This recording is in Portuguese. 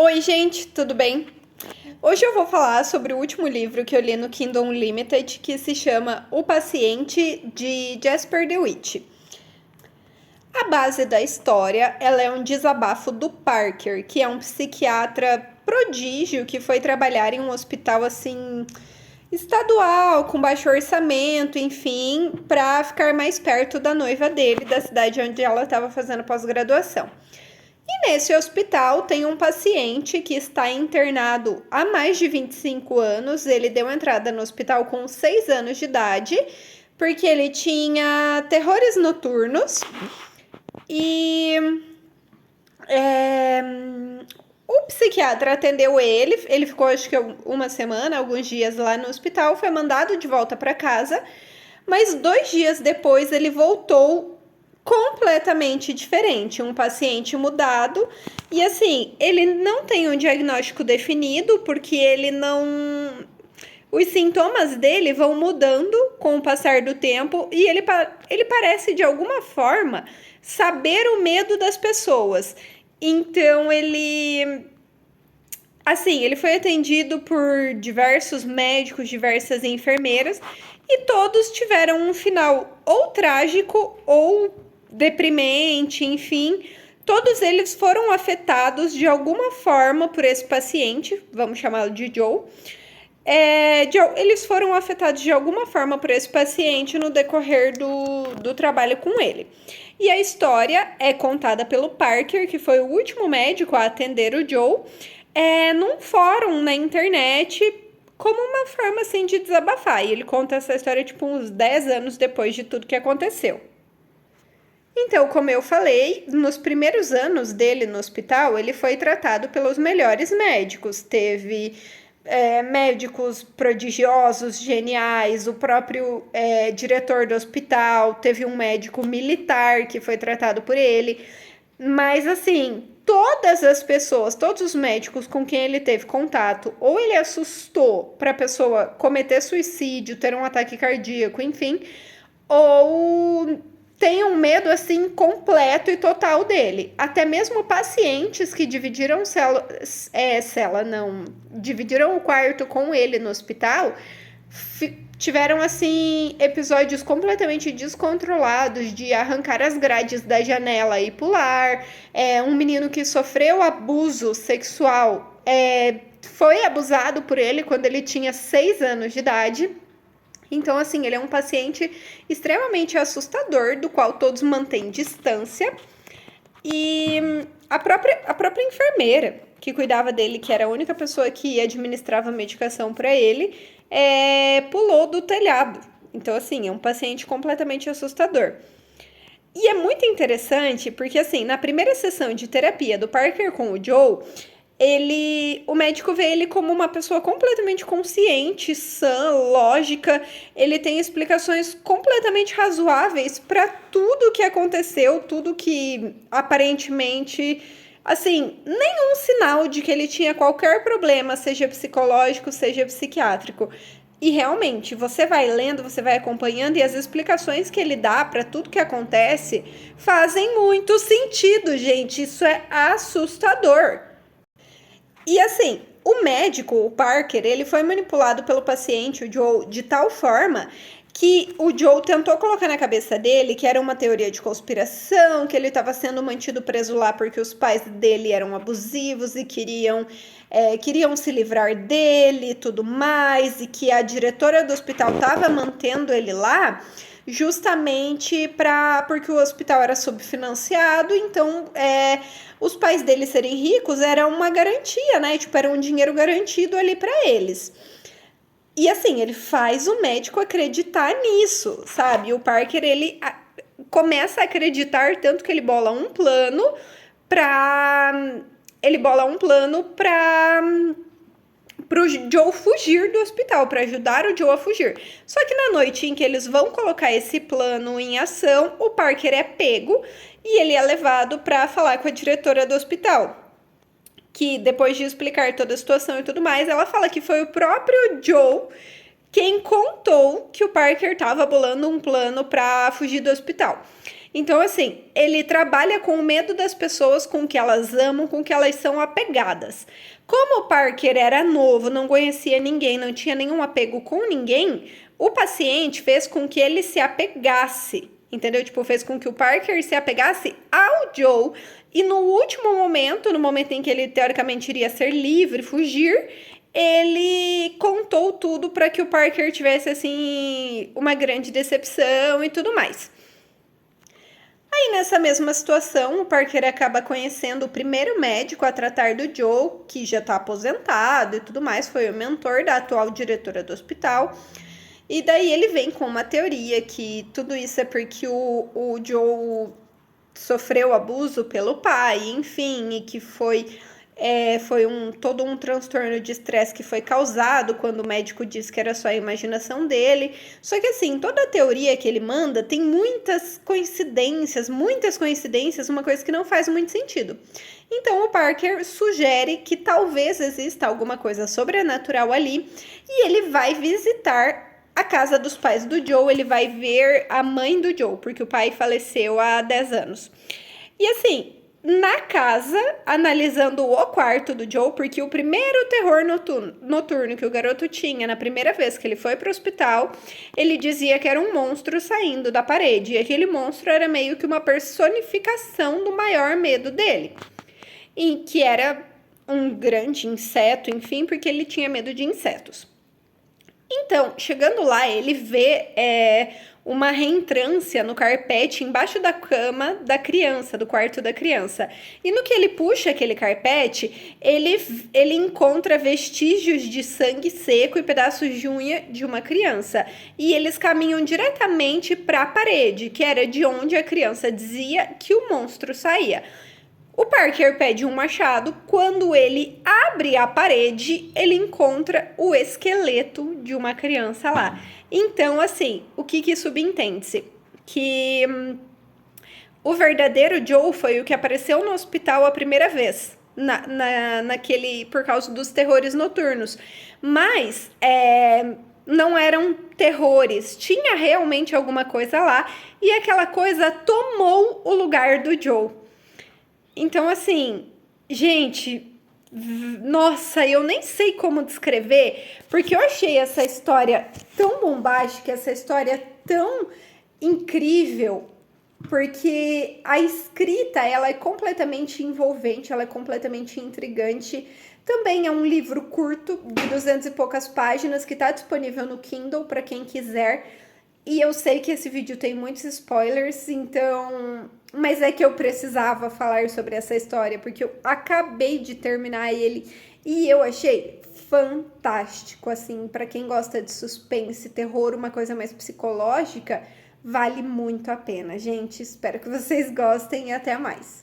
Oi, gente, tudo bem? Hoje eu vou falar sobre o último livro que eu li no Kindle Unlimited, que se chama O Paciente, de Jasper DeWitt. A base da história, ela é um desabafo do Parker, que é um psiquiatra prodígio que foi trabalhar em um hospital assim estadual, com baixo orçamento, enfim, para ficar mais perto da noiva dele, da cidade onde ela estava fazendo pós-graduação. E nesse hospital tem um paciente que está internado há mais de 25 anos. Ele deu entrada no hospital com 6 anos de idade, porque ele tinha terrores noturnos e é, o psiquiatra atendeu ele ficou acho que uma semana, alguns dias lá no hospital, foi mandado de volta para casa, mas 2 dias depois ele voltou completamente diferente, um paciente mudado. E assim, ele não tem um diagnóstico definido, porque ele não. Os sintomas dele vão mudando com o passar do tempo e ele parece, de alguma forma, saber o medo das pessoas. Então, ele foi atendido por diversos médicos, diversas enfermeiras, e todos tiveram um final ou trágico ou deprimente, enfim. Todos eles foram afetados de alguma forma por esse paciente, vamos chamá-lo de Joe. Eles foram afetados de alguma forma por esse paciente no decorrer do trabalho com ele. E a história é contada pelo Parker, que foi o último médico a atender o Joe, num fórum na internet, como uma forma assim de desabafar. E ele conta essa história tipo uns 10 anos depois de tudo que aconteceu. Então, como eu falei, nos primeiros anos dele no hospital, ele foi tratado pelos melhores médicos. Teve médicos prodigiosos, geniais, o próprio diretor do hospital, teve um médico militar que foi tratado por ele. Mas, assim, todas as pessoas, todos os médicos com quem ele teve contato, ou ele assustou para a pessoa cometer suicídio, ter um ataque cardíaco, enfim, ou tem um medo assim completo e total dele. Até mesmo pacientes que dividiram dividiram o quarto com ele no hospital, tiveram assim episódios completamente descontrolados de arrancar as grades da janela e pular. Um menino que sofreu abuso sexual foi abusado por ele quando ele tinha 6 anos de idade. Então, assim, ele é um paciente extremamente assustador, do qual todos mantêm distância. E a própria enfermeira que cuidava dele, que era a única pessoa que administrava medicação para ele, pulou do telhado. Então, assim, é um paciente completamente assustador. E é muito interessante porque, assim, na primeira sessão de terapia do Parker com o Joe, o médico vê ele como uma pessoa completamente consciente, sã, lógica. Ele tem explicações completamente razoáveis para tudo que aconteceu, tudo que aparentemente, assim, nenhum sinal de que ele tinha qualquer problema, seja psicológico, seja psiquiátrico. E realmente, você vai lendo, você vai acompanhando, e as explicações que ele dá para tudo que acontece fazem muito sentido, gente. Isso é assustador. E assim, o médico, o Parker, ele foi manipulado pelo paciente, o Joe, de tal forma que o Joe tentou colocar na cabeça dele que era uma teoria de conspiração, que ele estava sendo mantido preso lá porque os pais dele eram abusivos e queriam se livrar dele e tudo mais, e que a diretora do hospital estava mantendo ele lá justamente porque o hospital era subfinanciado. Então os pais dele serem ricos era uma garantia, né? Tipo, era um dinheiro garantido ali para eles. E assim, ele faz o médico acreditar nisso, sabe? O Parker, ele começa a acreditar, tanto que ele bola um plano para pro Joe fugir do hospital, para ajudar o Joe a fugir. Só que na noite em que eles vão colocar esse plano em ação, o Parker é pego e ele é levado para falar com a diretora do hospital. Que depois de explicar toda a situação e tudo mais, ela fala que foi o próprio Joe quem contou que o Parker estava bolando um plano para fugir do hospital. Então, assim, ele trabalha com o medo das pessoas com que elas amam, com que elas são apegadas. Como o Parker era novo, não conhecia ninguém, não tinha nenhum apego com ninguém, o paciente fez com que ele se apegasse, entendeu? Tipo, fez com que o Parker se apegasse ao Joe. E no último momento, no momento em que ele teoricamente iria ser livre, fugir, ele contou tudo para que o Parker tivesse assim uma grande decepção e tudo mais. Aí nessa mesma situação, o Parker acaba conhecendo o primeiro médico a tratar do Joe, que já está aposentado e tudo mais, foi o mentor da atual diretora do hospital. E daí ele vem com uma teoria que tudo isso é porque o Joe sofreu abuso pelo pai, enfim, e que foi todo um transtorno de estresse que foi causado quando o médico disse que era só a imaginação dele. Só que assim, toda a teoria que ele manda tem muitas coincidências, uma coisa que não faz muito sentido. Então o Parker sugere que talvez exista alguma coisa sobrenatural ali e ele vai visitar a casa dos pais do Joe, ele vai ver a mãe do Joe, porque o pai faleceu há 10 anos. E assim, na casa, analisando o quarto do Joe, porque o primeiro terror noturno que o garoto tinha na primeira vez que ele foi para o hospital, ele dizia que era um monstro saindo da parede. E aquele monstro era meio que uma personificação do maior medo dele. E que era um grande inseto, enfim, porque ele tinha medo de insetos. Então, chegando lá, ele vê uma reentrância no carpete embaixo da cama da criança, do quarto da criança. E no que ele puxa aquele carpete, ele encontra vestígios de sangue seco e pedaços de unha de uma criança. E eles caminham diretamente para a parede, que era de onde a criança dizia que o monstro saía. O Parker pede um machado. Quando ele abre a parede, ele encontra o esqueleto de uma criança lá. Então, assim, o que subentende-se? Que o verdadeiro Joe foi o que apareceu no hospital a primeira vez, naquele por causa dos terrores noturnos. Mas não eram terrores, tinha realmente alguma coisa lá e aquela coisa tomou o lugar do Joe. Então, assim, gente, nossa, eu nem sei como descrever, porque eu achei essa história tão bombástica, essa história tão incrível, porque a escrita, ela é completamente envolvente, ela é completamente intrigante. Também é um livro curto, de 200 e poucas páginas, que está disponível no Kindle para quem quiser. E eu sei que esse vídeo tem muitos spoilers, então... Mas é que eu precisava falar sobre essa história, porque eu acabei de terminar ele e eu achei fantástico, assim, para quem gosta de suspense, terror, uma coisa mais psicológica, vale muito a pena, gente. Espero que vocês gostem e até mais.